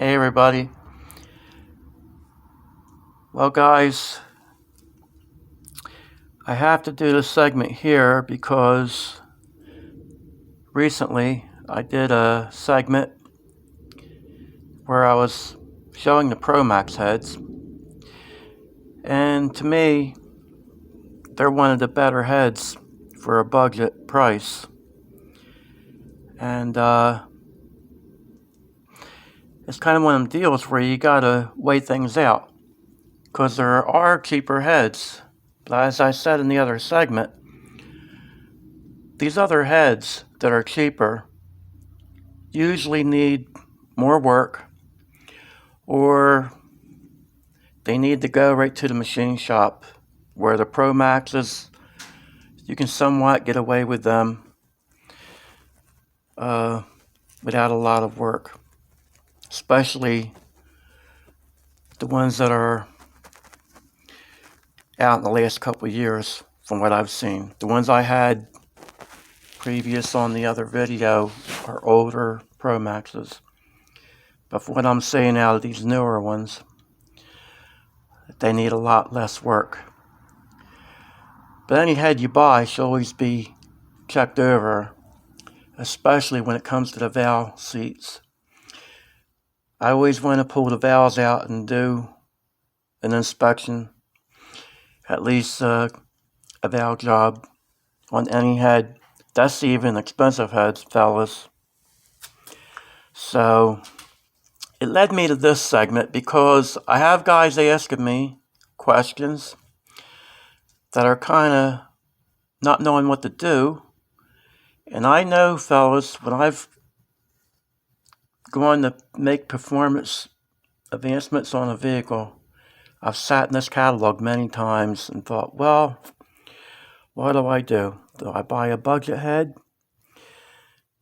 Hey everybody. Well guys, I have to do this segment here because recently I did a segment where I was showing the Pro Max heads, and to me they're one of the better heads for a budget price. And it's kind of one of them deals where you gotta weigh things out, because there are cheaper heads. But as I said in the other segment, these other heads that are cheaper usually need more work, or they need to go right to the machine shop, where the Pro Maxes, you can somewhat get away with them without a lot of work, especially the ones that are out in the last couple of years. From what I've seen, the ones I had previous on the other video are older Pro Maxes, but from what I'm seeing out of these newer ones, they need a lot less work. But any head you buy should always be checked over, especially when it comes to the valve seats. I always want to pull the valves out and do an inspection, at least a valve job on any head. That's even expensive heads, fellas. So it led me to this segment because I have guys asking me questions that are kind of not knowing what to do. And I know, fellas, when I've gone to make performance advancements on a vehicle, I've sat in this catalog many times and thought, well, what do I do? Do I buy a budget head?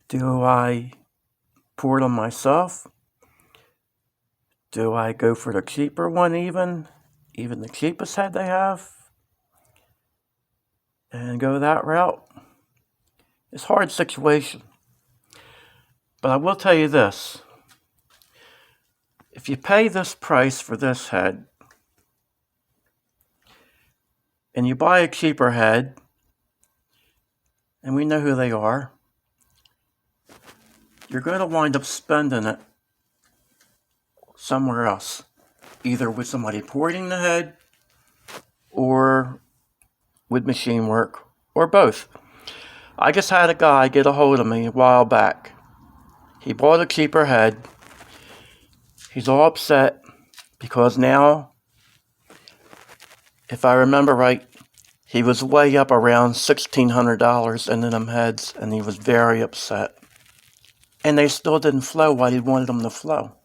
Do I pour it on myself? Do I go for the cheaper one even the cheapest head they have, and go that route? It's a hard situation. But I will tell you this. If you pay this price for this head, and you buy a cheaper head, and we know who they are, you're going to wind up spending it somewhere else, either with somebody porting the head or with machine work, or both. I just had a guy get a hold of me a while back. He bought a cheaper head. He's all upset because now, if I remember right, he was way up around $1,600 into them heads, and he was very upset. And they still didn't flow what he wanted them to flow.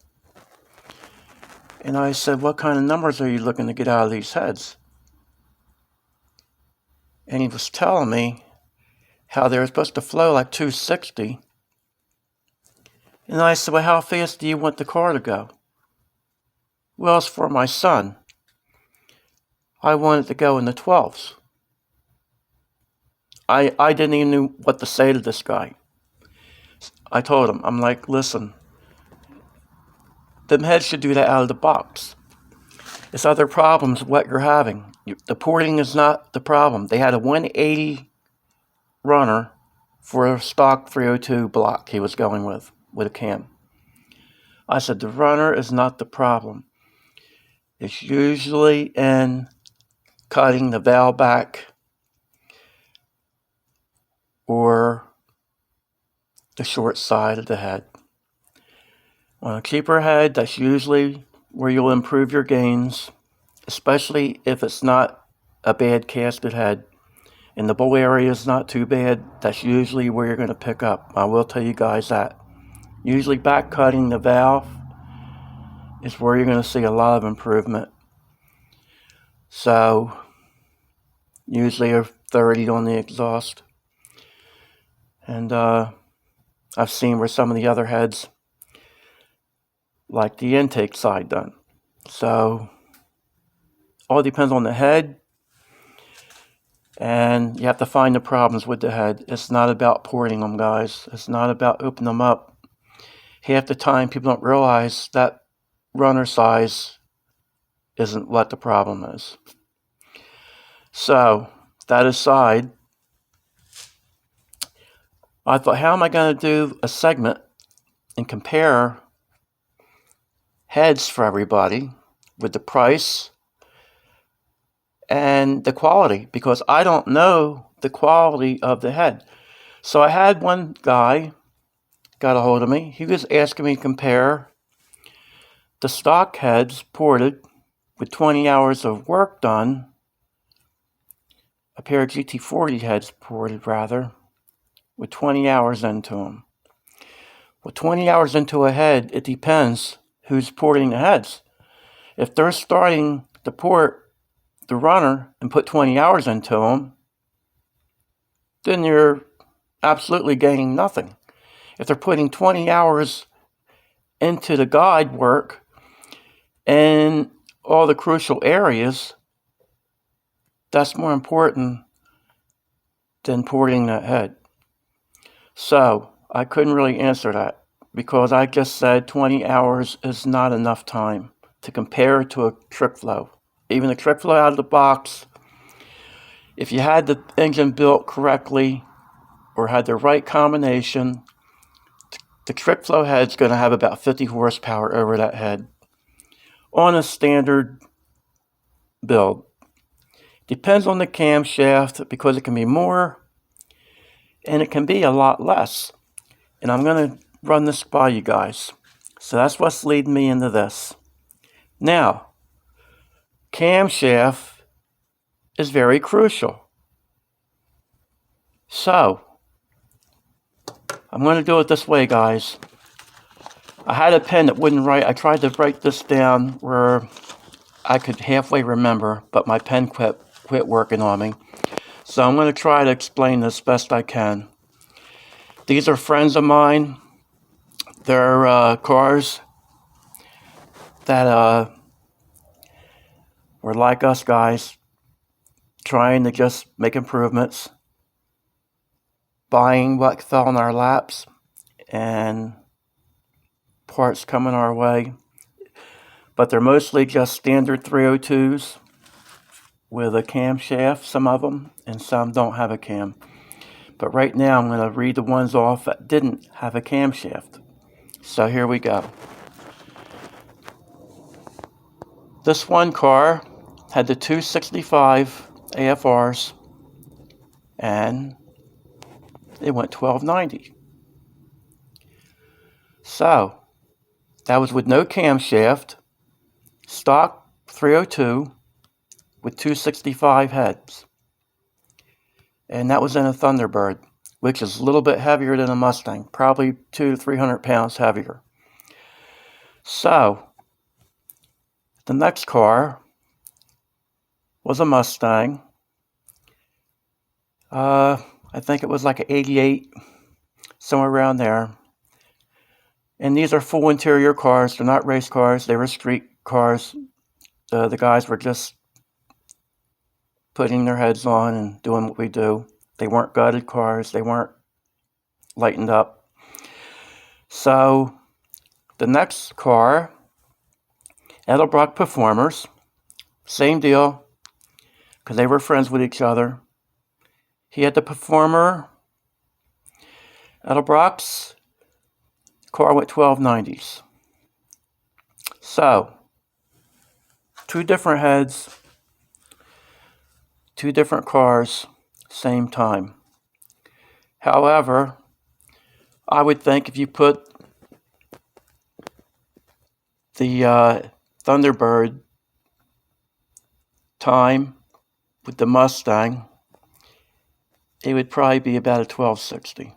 And I said, what kind of numbers are you looking to get out of these heads? And he was telling me how they were supposed to flow like 260. And I said, well, how fast do you want the car to go? Well, it's for my son. I want it to go in the 12s. I didn't even know what to say to this guy. I told him, I'm like, listen, them heads should do that out of the box. It's other problems what you're having. The porting is not the problem. They had a 180 runner for a stock 302 block he was going with a cam. I said, the runner is not the problem. It's usually in cutting the valve back or the short side of the head. On a cheaper head, that's usually where you'll improve your gains, especially if it's not a bad casted head. And the bowl area is not too bad, that's usually where you're going to pick up. I will tell you guys that. Usually back cutting the valve is where you're going to see a lot of improvement. So, usually a 30 on the exhaust. And I've seen where some of the other heads like the intake side done. So, all depends on the head, and you have to find the problems with the head. It's not about porting them, guys. It's not about opening them up. Half the time, people don't realize that runner size isn't what the problem is. So, that aside, I thought, how am I going to do a segment and compare heads for everybody with the price and the quality, because I don't know the quality of the head. So I had one guy got a hold of me. He was asking me to compare the stock heads ported with 20 hours of work done, a pair of GT40 heads ported rather, with 20 hours into them. Well, 20 hours into a head, it depends who's porting the heads. If they're starting to port the runner and put 20 hours into them, then you're absolutely gaining nothing. If they're putting 20 hours into the guide work and all the crucial areas, that's more important than porting that head. So I couldn't really answer that because I just said 20 hours is not enough time to compare to a trick flow. Even the trick flow out of the box, if you had the engine built correctly or had the right combination, the trick flow head's going to have about 50 horsepower over that head on a standard build. Depends on the camshaft because it can be more and it can be a lot less. And I'm going to run this by you guys. So that's what's leading me into this. Now, camshaft is very crucial. So, I'm going to do it this way, guys. I had a pen that wouldn't write. I tried to write this down where I could halfway remember, but my pen quit working on me. So I'm going to try to explain this best I can. These are friends of mine. They're cars that were like us guys, trying to just make improvements, buying what fell in our laps, and parts coming our way. But they're mostly just standard 302s with a camshaft, some of them, and some don't have a cam. But right now I'm going to read the ones off that didn't have a camshaft. So here we go. This one car had the 265 AFRs and it went 1290. So that was with no camshaft, stock 302 with 265 heads. And that was in a Thunderbird, which is a little bit heavier than a Mustang, probably 200 to 300 pounds heavier. So the next car was a Mustang. I think it was like an 88, somewhere around there. And these are full interior cars. They're not race cars. They were street cars. The guys were just putting their heads on and doing what we do. They weren't gutted cars. They weren't lightened up. So the next car, Edelbrock Performers, same deal, because they were friends with each other. He had the Performer. Edelbrock's car went 1290s. So, two different heads, two different cars, same time. However, I would think if you put the Thunderbird time with the Mustang, it would probably be about a 1260,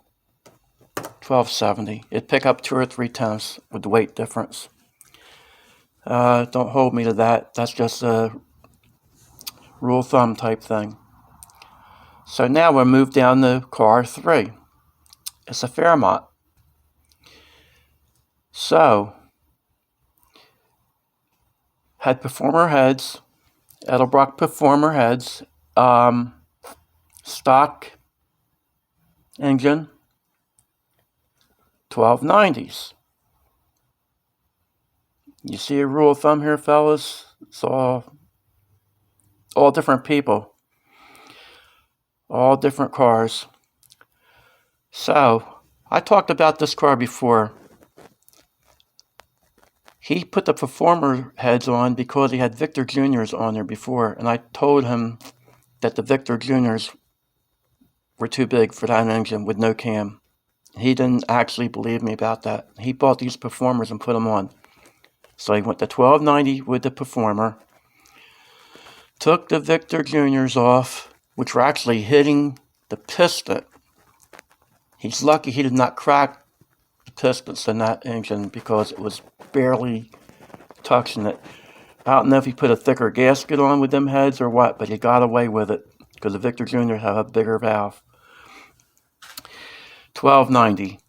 1270. It'd pick up 2 or 3 tenths with the weight difference. Don't hold me to that. That's just a rule of thumb type thing. So now we'll move down to car 3. It's a Fairmont. So, had Performer heads, Edelbrock Performer heads, stock engine, 1290s. You see a rule of thumb here, fellas? It's all different people, all different cars. So, I talked about this car before. He put the Performer heads on because he had Victor Juniors on there before, and I told him that the Victor Juniors were too big for that engine with no cam. He didn't actually believe me about that. He bought these Performers and put them on. So he went to 1290 with the Performer, took the Victor Juniors off, which were actually hitting the piston. He's lucky he did not crack the pistons in that engine because it was barely touching it. I don't know if he put a thicker gasket on with them heads or what, but he got away with it because the Victor Juniors have a bigger valve. 1290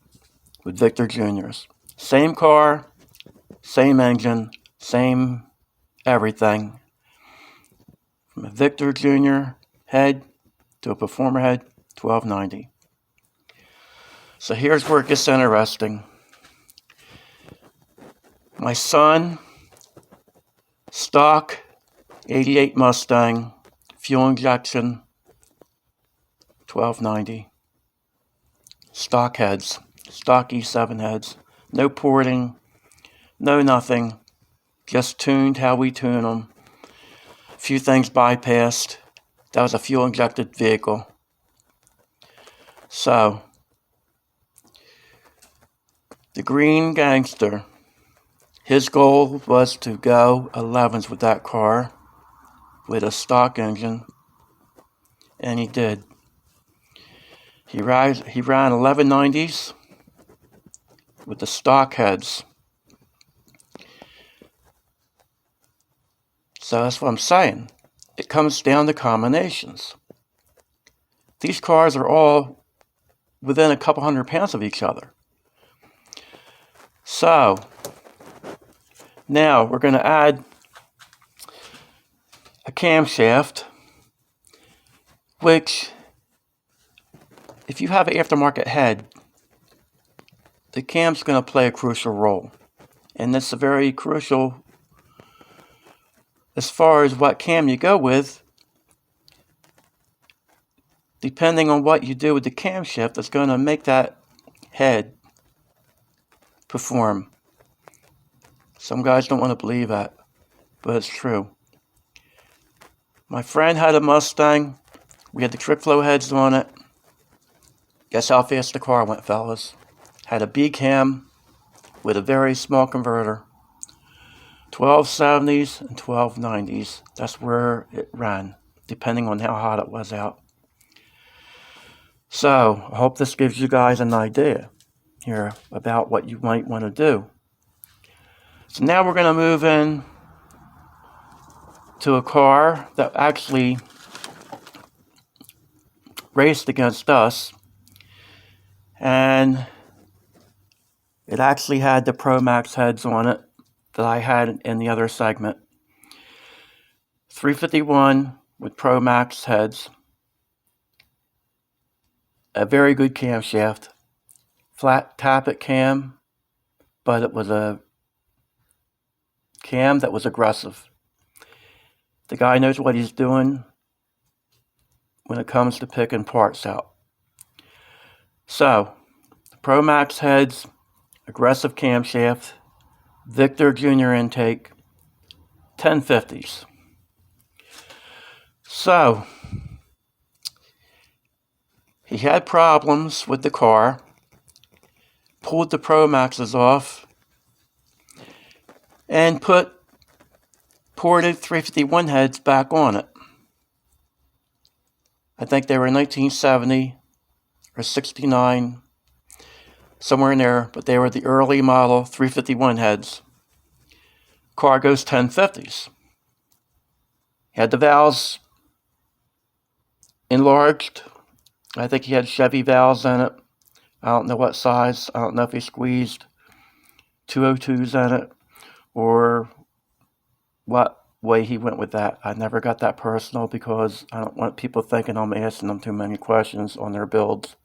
with Victor Juniors. Same car, same engine, same everything. From a Victor Junior head to a Performer head, 1290. So here's where it gets interesting. My son, stock 88 Mustang, fuel injection, 1290. Stock heads, stock E7 heads, no porting, no nothing, just tuned how we tune them. A few things bypassed. That was a fuel injected vehicle. So, the Green Gangster, his goal was to go 11s with that car with a stock engine, and he did. He ran 1190s with the stock heads. So that's what I'm saying. It comes down to combinations. These cars are all within a couple 100 pounds of each other. So, now we're going to add a camshaft, which, if you have an aftermarket head, the cam's going to play a crucial role. And it's a very crucial as far as what cam you go with. Depending on what you do with the camshaft, it's going to make that head perform. Some guys don't want to believe that, but it's true. My friend had a Mustang. We had the trick flow heads on it. Guess how fast the car went, fellas? Had a B cam with a very small converter. 1270s and 1290s. That's where it ran, depending on how hot it was out. So, I hope this gives you guys an idea here about what you might want to do. So now we're going to move in to a car that actually raced against us, and it actually had the Pro Max heads on it that I had in the other segment. 351 with Pro Max heads, a very good camshaft, flat tappet cam, but it was a cam that was aggressive. The guy knows what he's doing when it comes to picking parts out. So, Pro Max heads, aggressive camshaft, Victor Junior intake, 1050s. So, he had problems with the car, pulled the Pro Maxes off, and put ported 351 heads back on it. I think they were 1970 or 69, somewhere in there, but they were the early model 351 heads. Car goes 1050s. Had the valves enlarged. I think he had Chevy valves in it. I don't know what size. I don't know if he squeezed 202s in it or what way he went with that. I never got that personal because I don't want people thinking I'm asking them too many questions on their builds.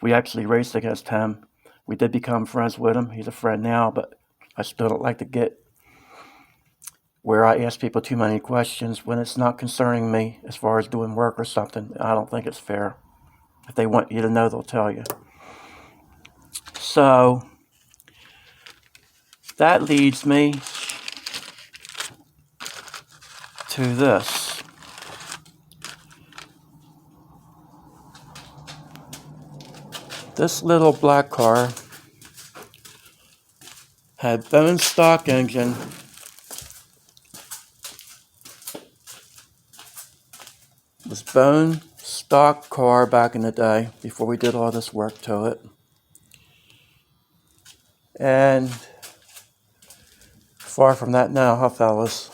We actually raced against him. We did become friends with him. He's a friend now, but I still don't like to get where I ask people too many questions when it's not concerning me as far as doing work or something. I don't think it's fair. If they want you to know, they'll tell you. So that leads me to this. This little black car had bone stock engine, was bone stock car back in the day before we did all this work to it. And far from that now, huh, fellas?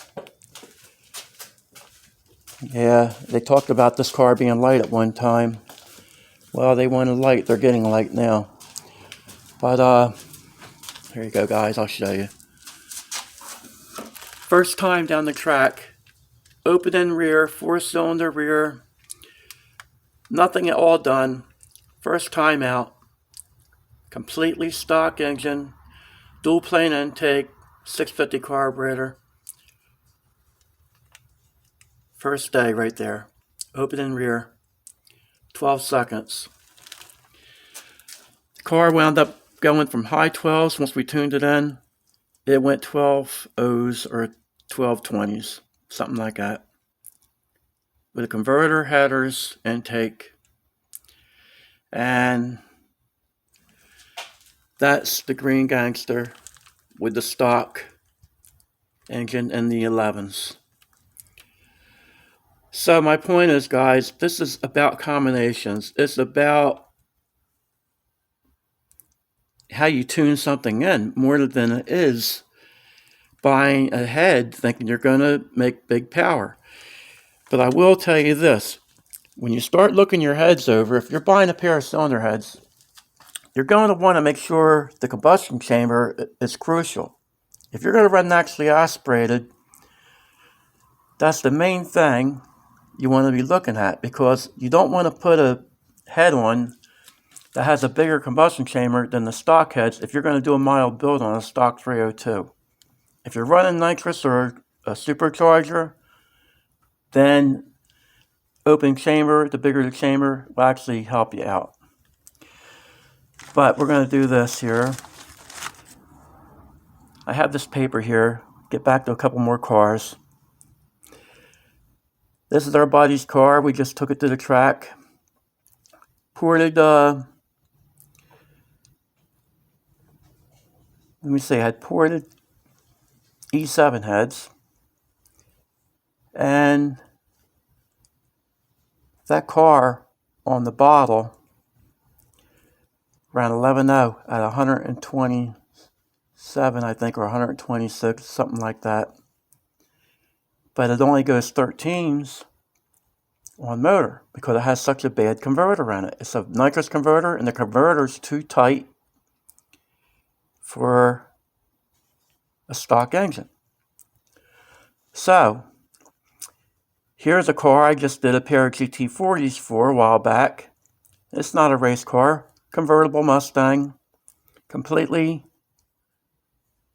Yeah, they talked about this car being light at one time. Well, they wanted light. They're getting light now. But, here you go, guys. I'll show you. First time down the track. Open in rear, 4-cylinder rear. Nothing at all done. First time out. Completely stock engine. Dual plane intake. 650 carburetor. First day right there. Open in rear. 12 seconds. The car wound up going from high 12s once we tuned it in. It went 12 O's or 12 20s. Something like that. With a converter, headers, intake. And that's the Green Gangster with the stock engine in the 11s. So my point is, guys, this is about combinations. It's about how you tune something in more than it is buying a head thinking you're going to make big power. But I will tell you this. When you start looking your heads over, if you're buying a pair of cylinder heads, you're going to want to make sure the combustion chamber is crucial. If you're going to run naturally aspirated, that's the main thing you want to be looking at, because you don't want to put a head on that has a bigger combustion chamber than the stock heads if you're going to do a mild build on a stock 302. If you're running nitrous or a supercharger, then open chamber, the bigger the chamber, will actually help you out. But we're going to do this here. I have this paper here. Get back to a couple more cars. This is our buddy's car. We just took it to the track. Ported, let me see, I had ported E7 heads. And that car on the bottle ran 11.0 at 127, I think, or 126, something like that. But it only goes 13s on motor because it has such a bad converter in it. It's a nitrous converter, and the converter's too tight for a stock engine. So, here's a car I just did a pair of GT40s for a while back. It's not a race car. Convertible Mustang. Completely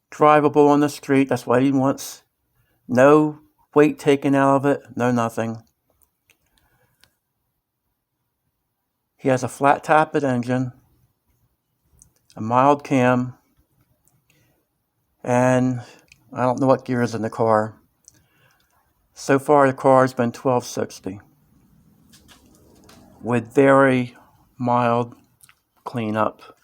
drivable on the street. That's what he wants. No weight taken out of it. No nothing. He has a flat-tapped engine. A mild cam. And I don't know what gear is in the car. So far, the car has been 1260 with very mild cleanup.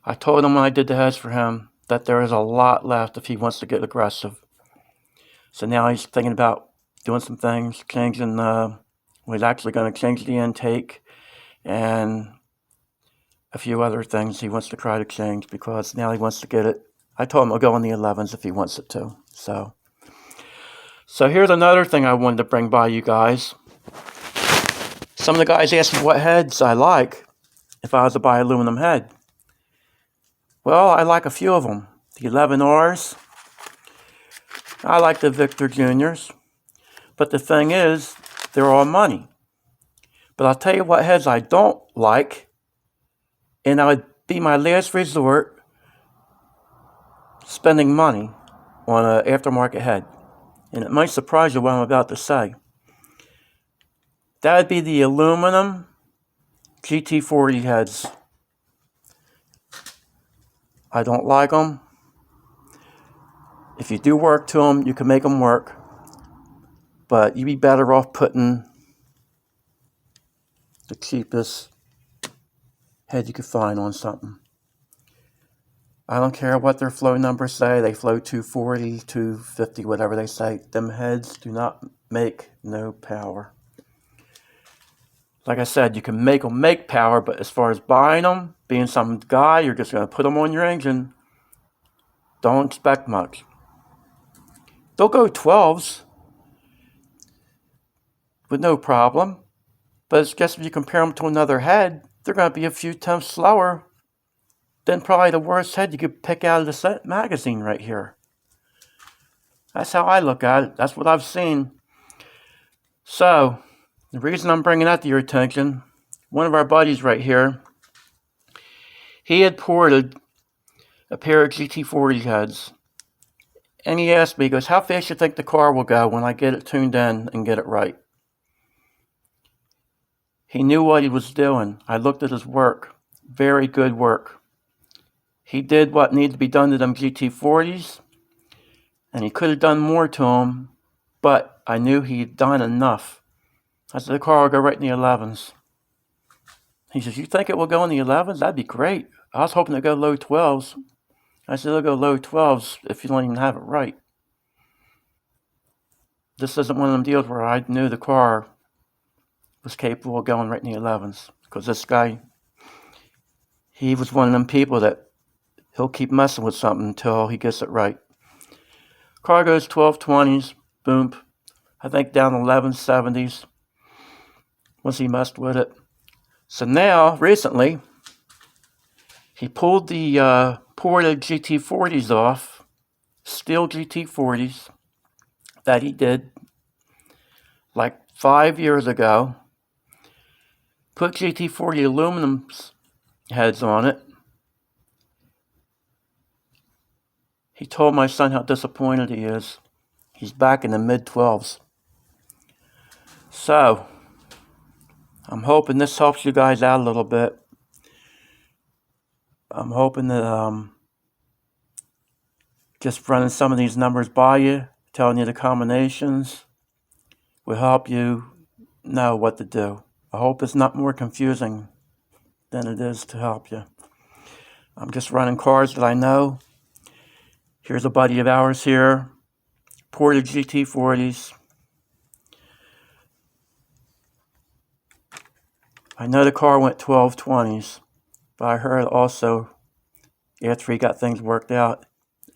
I told him when I did the heads for him that there is a lot left if he wants to get aggressive. So now he's thinking about doing some things, changing he's actually going to change the intake and a few other things he wants to try to change because now he wants to get it. I told him I'll go in the 11s if he wants it to. So here's another thing I wanted to bring by you guys. Some of the guys asked me what heads I like if I was to buy aluminum head. Well, I like a few of them. The 11Rs. I like the Victor Juniors. But the thing is, they're all money. But I'll tell you what heads I don't like, and I would be my last resort spending money on an aftermarket head. And it might surprise you what I'm about to say. That would be the aluminum GT40 heads. I don't like them. If you do work to them, you can make them work. But you'd be better off putting the cheapest head you could find on something. I don't care what their flow numbers say. They flow 240, 250, whatever they say. Them heads do not make no power. Like I said, you can make them make power, but as far as buying them, being some guy, you're just going to put them on your engine, don't expect much. They'll go 12s with no problem, but it's just if you compare them to another head, they're going to be a few tenths slower than probably the worst head you could pick out of the magazine right here. That's how I look at it. That's what I've seen. So, the reason I'm bringing that to your attention, one of our buddies right here, he had ported a pair of GT40 heads. And he asked me, he goes, how fast do you think the car will go when I get it tuned in and get it right? He knew what he was doing. I looked at his work. Very good work. He did what needed to be done to them GT40s. And he could have done more to them. But I knew he'd done enough. I said, the car will go right in the 11s. He says, you think it will go in the 11s? That'd be great. I was hoping to go low 12s. I said, it'll go low 12s if you don't even have it right. This isn't one of them deals where I knew the car was capable of going right in the 11s. Because this guy, he was one of them people that he'll keep messing with something until he gets it right. Car goes 1220s, boom. I think down 1170s. Once he messed with it. So now, recently, he pulled the ported GT40s off, steel GT40s, that he did like 5 years ago. Put GT40 aluminum heads on it. He told my son how disappointed he is. He's back in the mid-12s. So, I'm hoping this helps you guys out a little bit. I'm hoping that just running some of these numbers by you, telling you the combinations, will help you know what to do. I hope it's not more confusing than it is to help you. I'm just running cars that I know. Here's a buddy of ours here, ported GT40s. I know the car went 1220s, but I heard also, after he got things worked out,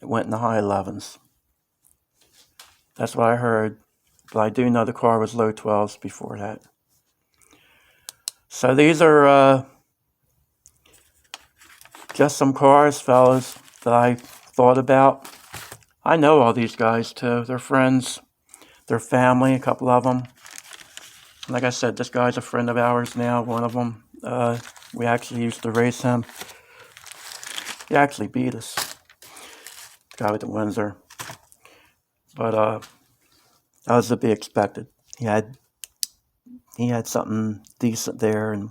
it went in the high 11s. That's what I heard, but I do know the car was low 12s before that. So these are just some cars, fellas, that I thought about. I know all these guys too. They're friends, they're family, a couple of them. Like I said, this guy's a friend of ours now, one of them. We actually used to race him. He actually beat us. The guy with the Windsor. But that was to be expected. He had something decent there, and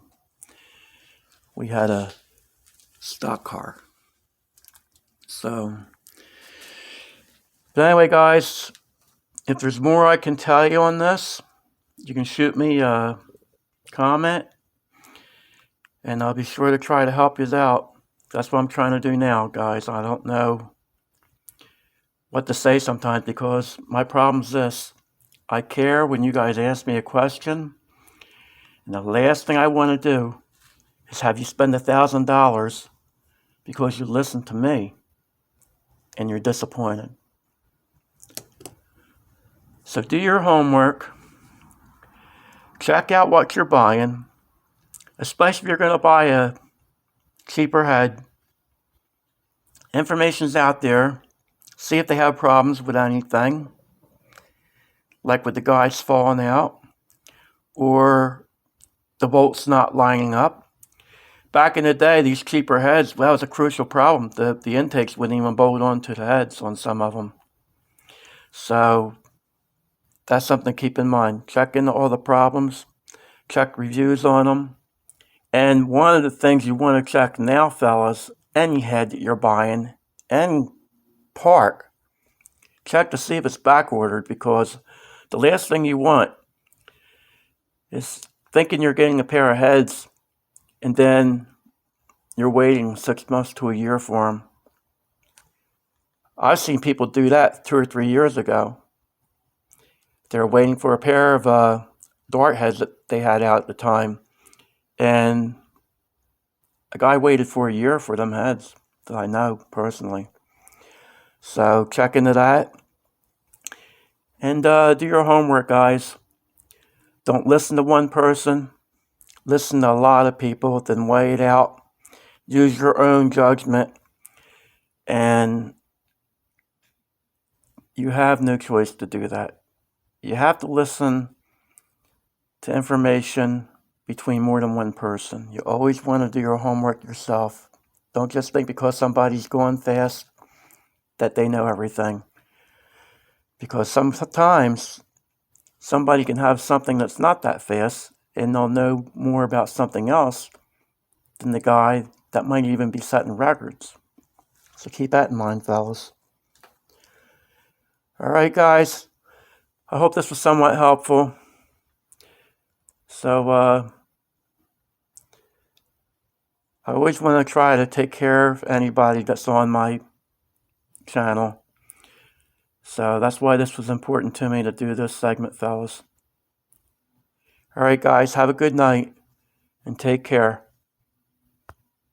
we had a stock car. So, but anyway, guys, if there's more I can tell you on this, you can shoot me a comment, and I'll be sure to try to help you out. That's what I'm trying to do now, guys. I don't know what to say sometimes because my problem's this. I care when you guys ask me a question, and the last thing I want to do is have you spend $1,000 because you listen to me and you're disappointed. So do your homework. Check out what you're buying, especially if you're going to buy a cheaper head. Information's out there. See if they have problems with anything, like with the guys falling out, or the bolts not lining up. Back in the day, these cheaper heads, well, that was a crucial problem. The intakes wouldn't even bolt onto the heads on some of them. So that's something to keep in mind. Check into all the problems, check reviews on them. And one of the things you want to check now, fellas, any head that you're buying, any part, check to see if it's back ordered, because the last thing you want is thinking you're getting a pair of heads and then you're waiting 6 months to a year for them. I've seen people do that 2 or 3 years ago. They're waiting for a pair of dart heads that they had out at the time, and a guy waited for a year for them heads that I know personally. So check into that. And do your homework, guys. Don't listen to one person. Listen to a lot of people, then weigh it out. Use your own judgment. And you have no choice to do that. You have to listen to information between more than one person. You always want to do your homework yourself. Don't just think because somebody's going fast that they know everything. Because sometimes somebody can have something that's not that fast and they'll know more about something else than the guy that might even be setting records. So keep that in mind, fellas. All right, guys. I hope this was somewhat helpful. So I always want to try to take care of anybody that's on my channel. So that's why this was important to me to do this segment, fellas. All right, guys, have a good night and take care.